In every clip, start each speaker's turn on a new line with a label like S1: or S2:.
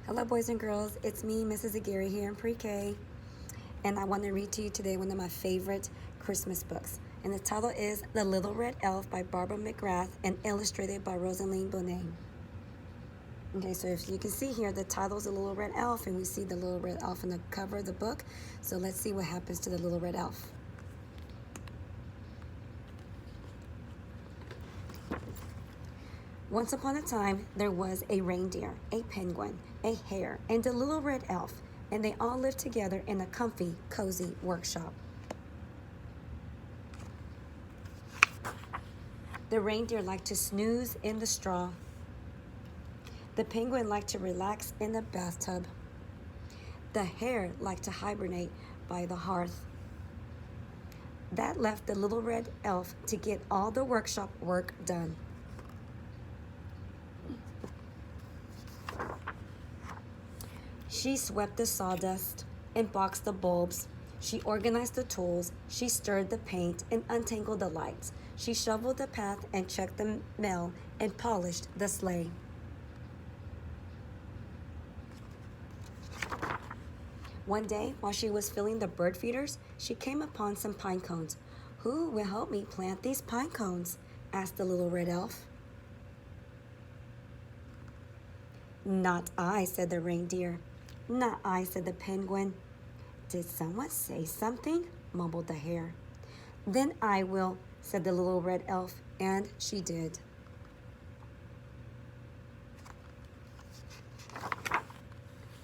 S1: Hello, boys and girls. It's me, Mrs. Aguirre, here in pre-K, and I want to read to you today one of my favorite Christmas books. And the title is The Little Red Elf by Barbara McGrath and illustrated by Rosaline Bonet. Okay, so if you can see here, the title is The Little Red Elf, and we see the little red elf on the cover of the book. So let's see what happens to the little red elf. Once upon a time, there was a reindeer, a penguin, a hare, and a little red elf, and they all lived together in a comfy, cozy workshop. The reindeer liked to snooze in the straw. The penguin liked to relax in the bathtub. The hare liked to hibernate by the hearth. That left the little red elf to get all the workshop work done. She swept the sawdust and boxed the bulbs. She organized the tools. She stirred the paint and untangled the lights. She shoveled the path and checked the mail and polished the sleigh. One day, while she was filling the bird feeders, she came upon some pine cones. "Who will help me plant these pine cones?" asked the little red elf. "Not I," said the reindeer. "Not I," said the penguin. "Did someone say something?" mumbled the hare. "Then I will," said the little red elf, and she did.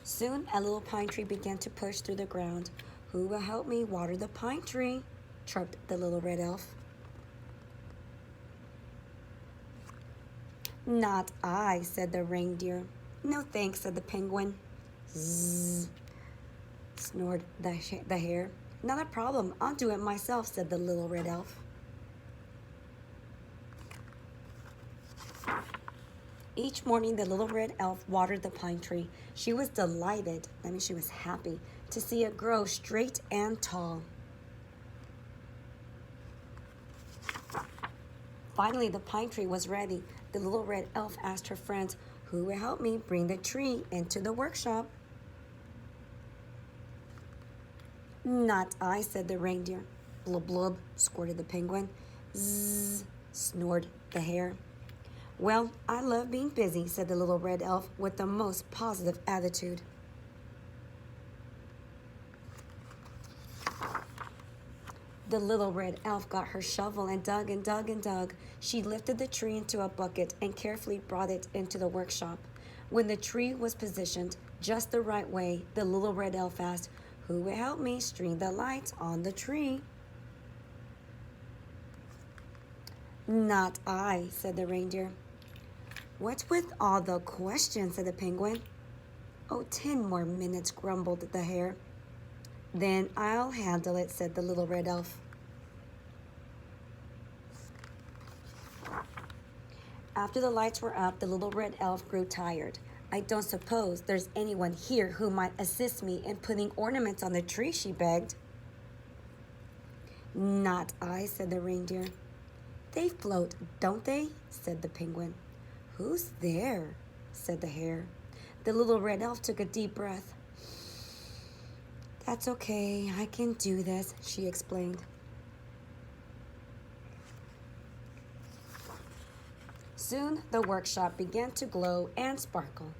S1: Soon a little pine tree began to push through the ground. "Who will help me water the pine tree?" chirped the little red elf. "Not I," said the reindeer. "No thanks," said the penguin. "Zzz," snored the hare. "Not a problem. I'll do it myself," said the little red elf. Each morning, the little red elf watered the pine tree. She was delighted, she was happy, to see it grow straight and tall. Finally, the pine tree was ready. The little red elf asked her friends, "Who will help me bring the tree into the workshop?" "Not I," said the reindeer. "Blub blub," squirted the penguin. "Zzz," snored the hare. "Well, I love being busy," said the little red elf with the most positive attitude. The little red elf got her shovel and dug and dug and dug. She lifted the tree into a bucket and carefully brought it into the workshop. When the tree was positioned just the right way, the little red elf asked, "Who will help me string the lights on the tree?" "Not I," said the reindeer. "What's with all the questions?" said the penguin. "Oh, 10 more minutes," grumbled the hare. "Then I'll handle it," said the little red elf. After the lights were up, the little red elf grew tired. "I don't suppose there's anyone here who might assist me in putting ornaments on the tree," she begged. "Not I," said the reindeer. "They float, don't they?" said the penguin. "Who's there?" said the hare. The little red elf took a deep breath. "That's okay, I can do this," she explained. Soon the workshop began to glow and sparkle.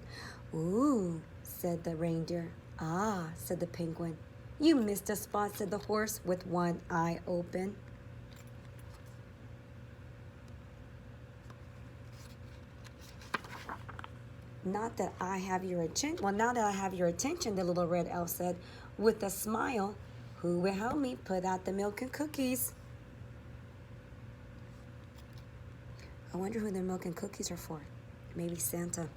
S1: "Ooh," said the reindeer. "Ah," said the penguin. "You missed a spot," said the horse with one eye open. Now that I have your attention, the little red elf said with a smile. "Who will help me put out the milk and cookies?" I wonder who the milk and cookies are for. Maybe Santa.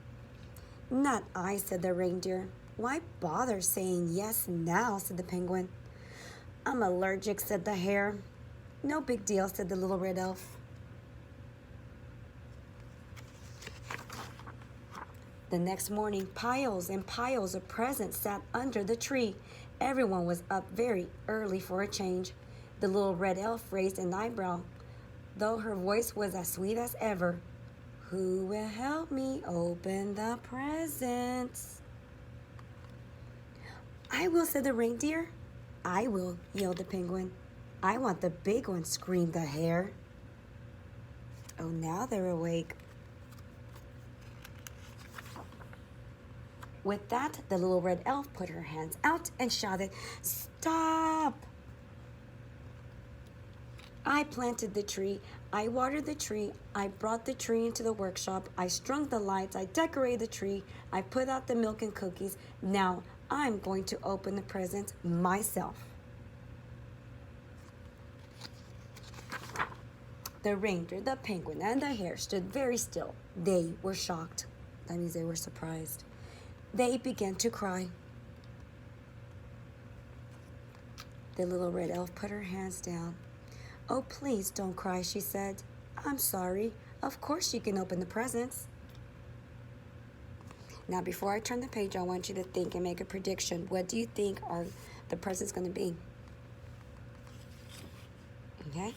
S1: "Not I," said the reindeer. "Why bother saying yes now?" said the penguin. "I'm allergic," said the hare. "No big deal," said the little red elf. The next morning, piles and piles of presents sat under the tree. Everyone was up very early for a change. The little red elf raised an eyebrow, though her voice was as sweet as ever. "Who will help me open the presents?" I will, said the reindeer. I will, yelled the penguin. I want the big one, screamed the hare. Oh, now they're awake. With that, the little red elf put her hands out and shouted, "Stop!" I planted the tree, I watered the tree, I brought the tree into the workshop, I strung the lights, I decorated the tree, I put out the milk and cookies. Now I'm going to open the presents myself. The reindeer, the penguin, and the hare stood very still. They were shocked. That means they were surprised. They began to cry. The little red elf put her hands down. "Oh, please don't cry," she said. "I'm sorry. Of course you can open the presents." Now, before I turn the page, I want you to think and make a prediction. What do you think are the presents going to be? Okay?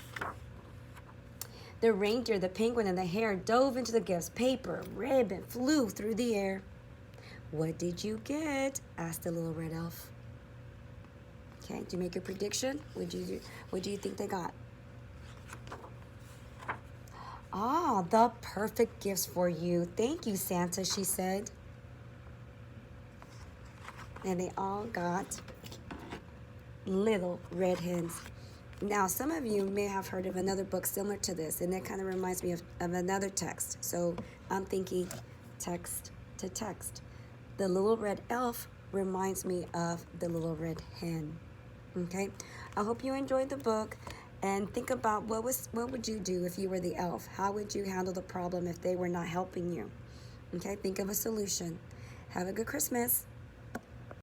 S1: The reindeer, the penguin, and the hare dove into the gifts. Paper, ribbon flew through the air. "What did you get?" asked the little red elf. Okay, do you make a prediction? What do you think they got? "Ah, the perfect gifts for you. Thank you, Santa," she said. And they all got little red hens. Now, some of you may have heard of another book similar to this, and that kind of reminds me of another text. So I'm thinking text to text. The little red elf reminds me of the little red hen. Okay, I hope you enjoyed the book, and think about what would you do if you were the elf? How would you handle the problem if they were not helping you? Okay, think of a solution. Have a good Christmas.